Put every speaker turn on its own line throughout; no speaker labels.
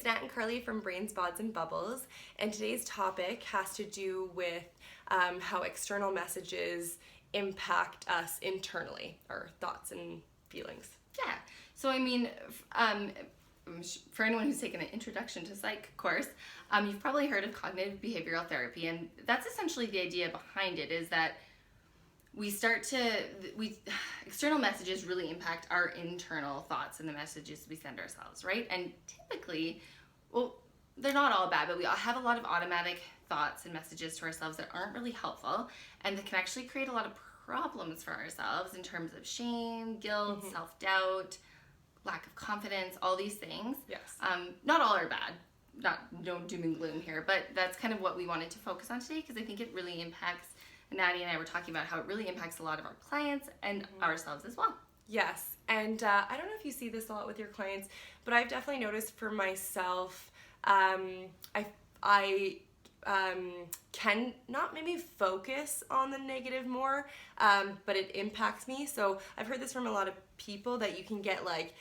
it's Nat and Carly from Brains, Bods, and Bubbles, and today's topic has to do with how external messages impact us internally, our thoughts and feelings.
Yeah. So, I mean, for anyone who's taken an introduction to psych course, you've probably heard of cognitive behavioral therapy, and that's essentially the idea behind it, is that external messages really impact our internal thoughts and the messages we send ourselves, right? And typically, well, they're not all bad, but we all have a lot of automatic thoughts and messages to ourselves that aren't really helpful, and that can actually create a lot of problems for ourselves in terms of shame, guilt, self-doubt, lack of confidence, all these things.
Yes.
Not all are bad. No doom and gloom here, but that's kind of what we wanted to focus on today, because I think it really impacts. Nadia and I were talking about how it really impacts a lot of our clients and ourselves as well.
Yes, and I don't know if you see this a lot with your clients, but I've definitely noticed for myself, I can not maybe focus on the negative more, but it impacts me. So I've heard this from a lot of people that you can get like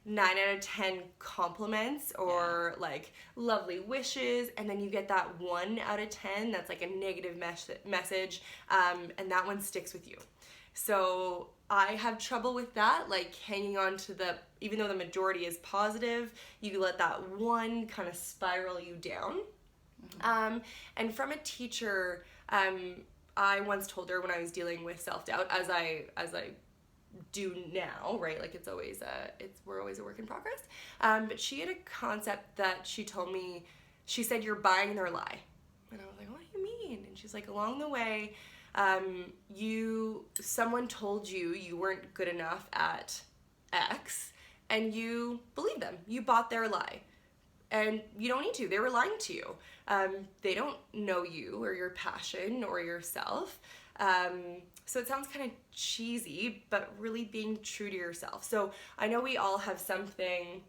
9 out of 10 compliments or like lovely wishes, and then you get that 1 out of 10 that's like a negative message, and that one sticks with you. So I have trouble with that, like hanging on to even though the majority is positive, you let that one kind of spiral you down. And from a teacher, I once told her when I was dealing with self-doubt, as I do now, right? Like we're always a work in progress. But she had a concept that she told me. She said, "You're buying their lie," and I was like, "What do you mean?" And she's like, "Along the way, someone told you weren't good enough at X, and you believed them. You bought their lie." And you don't need to. They were lying to you. They don't know you or your passion or yourself. So it sounds kind of cheesy, but really being true to yourself. So I know we all have something,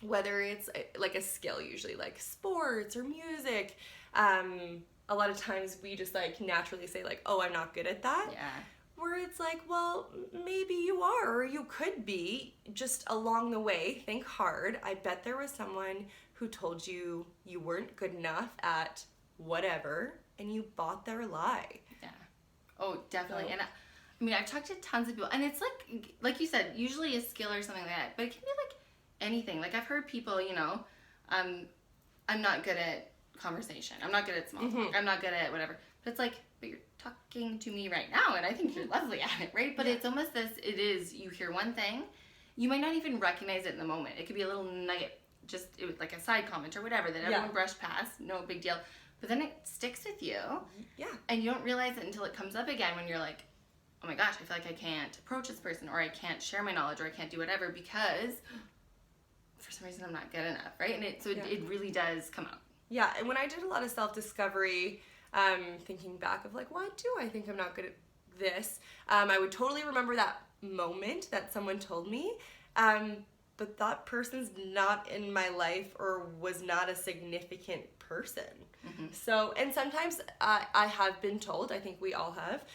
whether it's like a skill, usually like sports or music. A lot of times we just like naturally say like, "Oh, I'm not good at that."
Yeah.
Where it's like, well, maybe you are, or you could be. Just along the way, think hard. I bet there was someone who told you you weren't good enough at whatever, and you bought their lie.
Yeah. Oh, definitely. So, and I mean, I've talked to tons of people, and it's like you said, usually a skill or something like that, but it can be like anything. Like I've heard people, I'm not good at conversation. I'm not good at small talk. I'm not good at whatever. But it's like, but you're talking to me right now, and I think you're lovely at it, right? But it's almost you hear one thing, you might not even recognize it in the moment. It could be a little nugget, it was like a side comment or whatever that everyone brushed past, no big deal. But then it sticks with you.
Yeah. And
you don't realize it until it comes up again when you're like, oh my gosh, I feel like I can't approach this person, or I can't share my knowledge, or I can't do whatever because for some reason I'm not good enough, right? And it really does come out.
Yeah, and when I did a lot of self-discovery, thinking back of like, why do I think I'm not good at this? I would totally remember that moment that someone told me, but that person's not in my life or was not a significant person. So, and sometimes I have been told, I think we all have,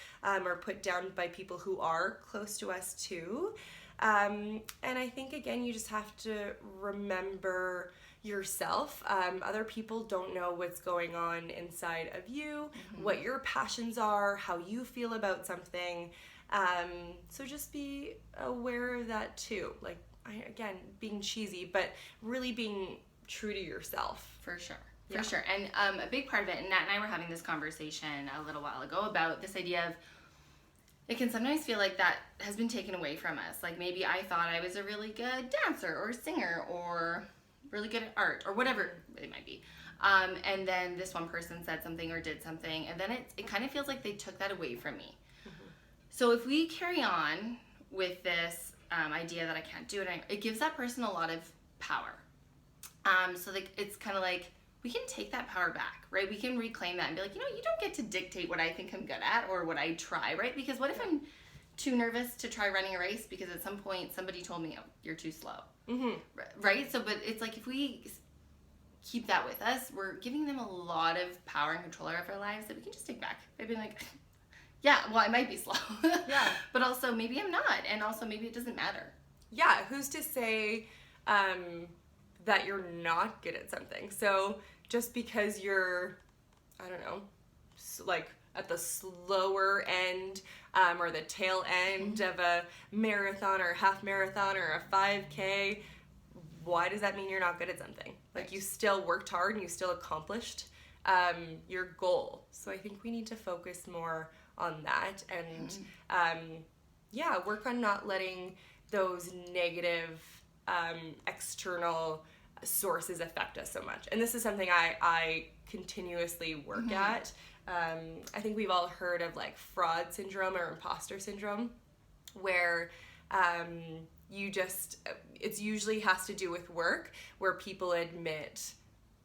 or put down by people who are close to us too. And I think, again, you just have to remember yourself. Other people don't know what's going on inside of you, what your passions are, how you feel about something. So just be aware of that too. Like, again, being cheesy, but really being true to yourself.
For sure. For sure. And a big part of it, and Nat and I were having this conversation a little while ago about this idea of it can sometimes feel like that has been taken away from us. Like maybe I thought I was a really good dancer or singer or really good at art or whatever it might be. And then this one person said something or did something, and then it kind of feels like they took that away from me. So if we carry on with this idea that I can't do it, it gives that person a lot of power. So like it's kind of like we can take that power back, right? We can reclaim that and be like, you don't get to dictate what I think I'm good at or what I try, right? Because what if I'm too nervous to try running a race because at some point somebody told me, oh, you're too slow, right? So, but it's like if we keep that with us, we're giving them a lot of power and control over our lives that we can just take back by being like, yeah, well, I might be slow, but also maybe I'm not, and also maybe it doesn't matter.
Yeah, who's to say that you're not good at something. So just because you're, I don't know, like at the slower end or the tail end of a marathon or a half marathon or a 5K, why does that mean you're not good at something? Like, you still worked hard and you still accomplished your goal. So I think we need to focus more on that and work on not letting those negative external sources affect us so much. And this is something I continuously work at. I think we've all heard of like fraud syndrome or imposter syndrome, where it's usually has to do with work, where people admit,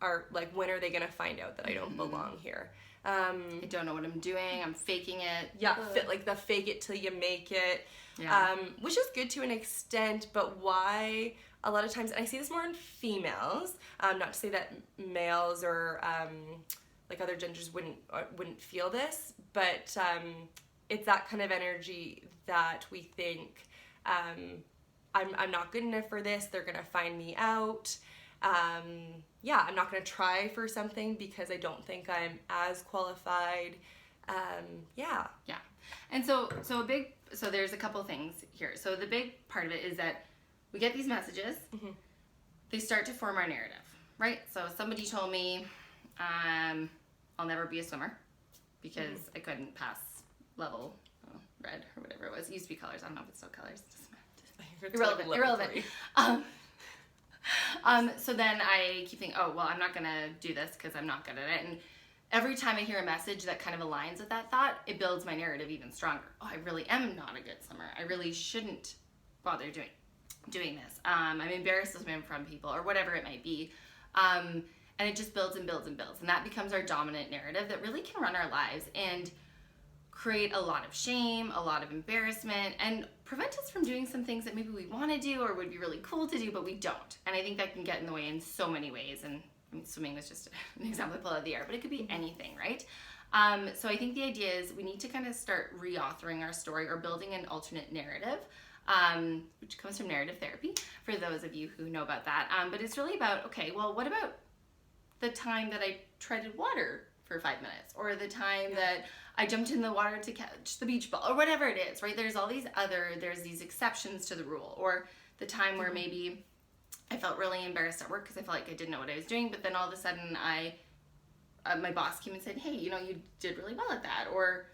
are like, when are they going to find out that I don't belong here?
I don't know what I'm doing. I'm faking it.
Yeah, like the fake it till you make it, which is good to an extent, but why a lot of times, and I see this more in females, not to say that males or like other genders wouldn't feel this, but it's that kind of energy that we think, I'm not good enough for this, they're gonna find me out. I'm not going to try for something because I don't think I'm as qualified.
And so there's a couple things here. So the big part of it is that we get these messages, they start to form our narrative, right? So somebody told me, I'll never be a swimmer because I couldn't pass level red or whatever it was. It used to be colors. I don't know if it's still colors. Irrelevant. So then I keep thinking, oh, well, I'm not going to do this because I'm not good at it. And every time I hear a message that kind of aligns with that thought, it builds my narrative even stronger. Oh, I really am not a good swimmer. I really shouldn't bother doing this. I'm embarrassed to swim in front of people or whatever it might be. And it just builds and builds and builds. And that becomes our dominant narrative that really can run our lives and create a lot of shame, a lot of embarrassment, and prevent us from doing some things that maybe we want to do or would be really cool to do, but we don't. And I think that can get in the way in so many ways. And I mean, swimming was just an example I pulled out of the air, but it could be anything, right? So I think the idea is we need to kind of start reauthoring our story or building an alternate narrative, which comes from narrative therapy, for those of you who know about that. But it's really about, okay, well, what about the time that I treaded water for 5 minutes, or the time that I jumped in the water to catch the beach ball, or whatever it is, right? There's these exceptions to the rule, or the time where maybe I felt really embarrassed at work because I felt like I didn't know what I was doing, but then all of a sudden my boss came and said, hey, you did really well at that, or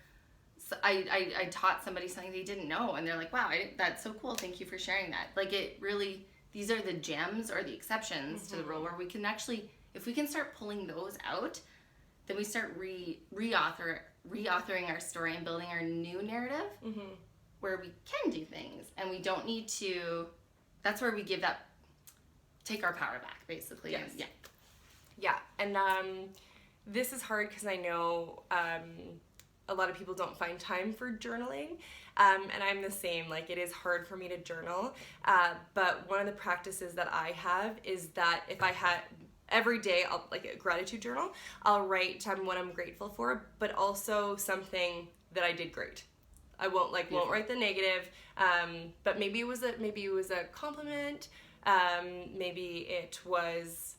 I taught somebody something they didn't know, and they're like, wow, that's so cool, thank you for sharing that. Like, it really, these are the gems or the exceptions to the rule, where we can actually, if we can start pulling those out, then we start reauthoring our story and building our new narrative, where we can do things and we don't need to. That's where we take our power back, basically.
Yes. And this is hard because I know a lot of people don't find time for journaling, and I'm the same. Like, it is hard for me to journal, but one of the practices that I have is that if I had every day, I'll like a gratitude journal. I'll write what I'm grateful for, but also something that I did great. I won't write the negative, but maybe it was a compliment. Maybe it was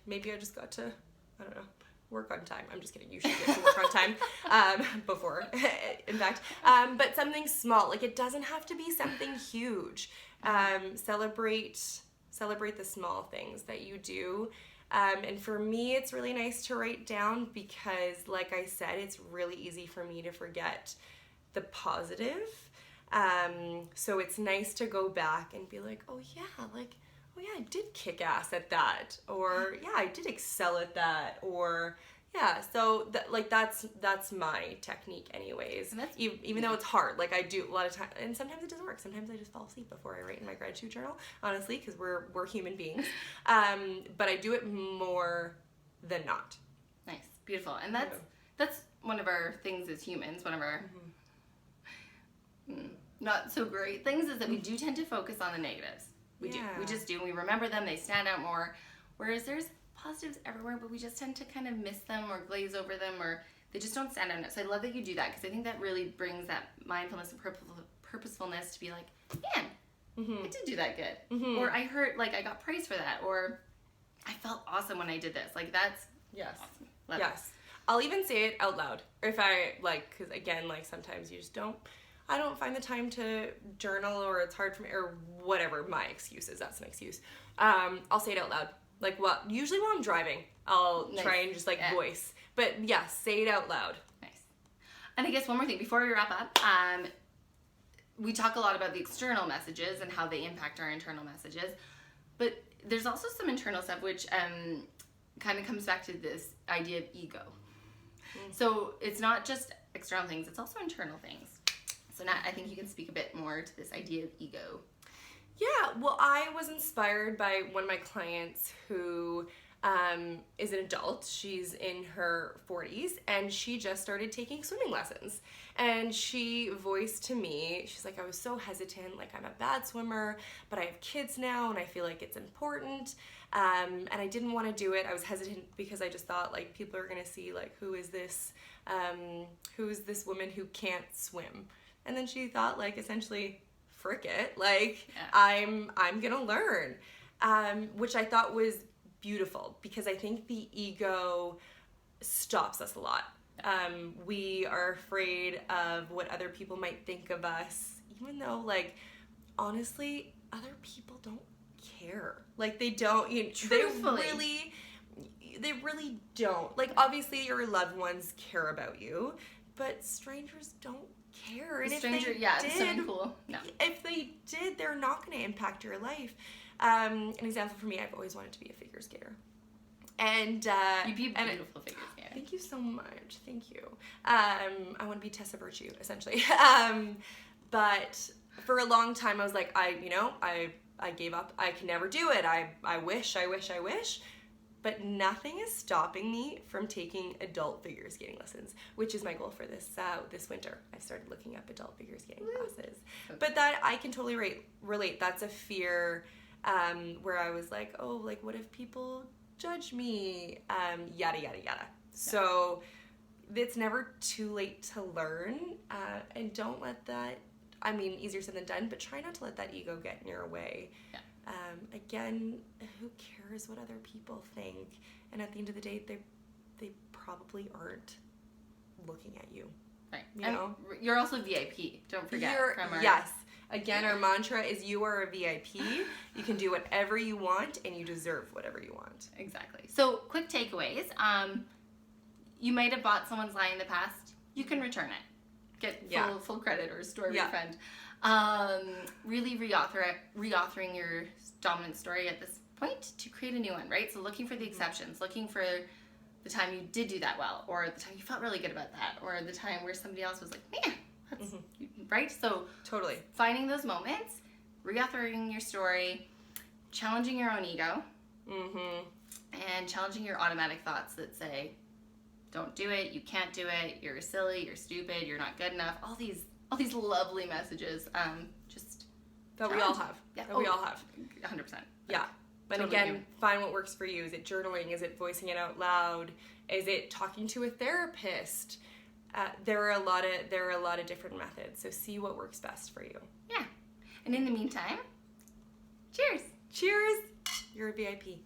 maybe I just got to, I don't know, work on time. I'm just kidding. You should get to work on time before, in fact. But something small. Like, it doesn't have to be something huge. Celebrate the small things that you do. And for me, it's really nice to write down because, like I said, it's really easy for me to forget the positive. So it's nice to go back and be like, oh yeah, I did kick ass at that. Or yeah, I did excel at that. Or yeah, so that's my technique anyways. And that's, even though it's hard, like I do a lot of times, and sometimes it doesn't work. Sometimes I just fall asleep before I write in my gratitude journal, honestly, because we're human beings. But I do it more than not.
Nice, beautiful. And that's one of our things as humans, one of our not so great things is that we do tend to focus on the negatives. We just do. We remember them, they stand out more. Whereas there's positives everywhere, but we just tend to kind of miss them or glaze over them, or they just don't stand out. So I love that you do that, because I think that really brings that mindfulness and purposefulness to be like, man, I did do that good. Or I heard, like, I got praise for that. Or I felt awesome when I did this. Like, that's awesome. Love it.
I'll even say it out loud. If I, like, because again, like, sometimes you just I don't find the time to journal, or it's hard for me, or whatever my excuse is. That's an excuse. I'll say it out loud. Like, usually while I'm driving, I'll try and just, like, voice. But, yeah, say it out loud.
Nice. And I guess one more thing before we wrap up. We talk a lot about the external messages and how they impact our internal messages. But there's also some internal stuff which kind of comes back to this idea of ego. So it's not just external things, it's also internal things. So Nat, I think you can speak a bit more to this idea of ego.
Yeah, well, I was inspired by one of my clients who is an adult. She's in her 40s, and she just started taking swimming lessons. And she voiced to me, she's like, I was so hesitant, like, I'm a bad swimmer, but I have kids now, and I feel like it's important. And I didn't want to do it. I was hesitant because I just thought, like, people are going to see, like, who is this woman who can't swim? And then she thought, like, essentially, frick it, like, I'm gonna learn, which I thought was beautiful, because I think the ego stops us a lot. We are afraid of what other people might think of us, even though, like, honestly, other people don't care. Like, they don't, they really don't. Like, obviously your loved ones care about you, but strangers don't care. And
stranger,
if they
did, it's so cool. No.
If they did, they're not going to impact your life. An example for me, I've always wanted to be a figure skater. And
you'd be a beautiful figure skater.
Thank you so much. Thank you. I want to be Tessa Virtue, essentially. But for a long time, I was like, I gave up. I can never do it. I wish. But nothing is stopping me from taking adult figure skating lessons, which is my goal for this winter. I've started looking up adult figure skating classes. Okay. But that I can totally relate. That's a fear where I was like, oh, like, what if people judge me? Yada, yada, yada. So it's never too late to learn. And don't let that, easier said than done, but try not to let that ego get in your way. Yeah. Again, who cares what other people think? And at the end of the day, they probably aren't looking at you.
Right.
You know?
You're also VIP. Don't forget.
Yes. Again, our mantra is you are a VIP. You can do whatever you want, and you deserve whatever you want.
Exactly. So, quick takeaways. You might have bought someone's lie in the past. You can return it. Get full credit or store refund. Really reauthoring your dominant story at this point to create a new one, right? So looking for the exceptions, looking for the time you did do that well, or the time you felt really good about that, or the time where somebody else was like, man, that's right? So
totally
finding those moments, reauthoring your story, challenging your own ego, and challenging your automatic thoughts that say, don't do it, you can't do it, you're silly, you're stupid, you're not good enough, all these lovely messages, just
that we all have. Yeah. That we all have.
100%.
Yeah. But totally again, find what works for you. Is it journaling? Is it voicing it out loud? Is it talking to a therapist? There are a lot of different methods. So see what works best for you.
Yeah. And in the meantime, cheers.
Cheers. You're a VIP.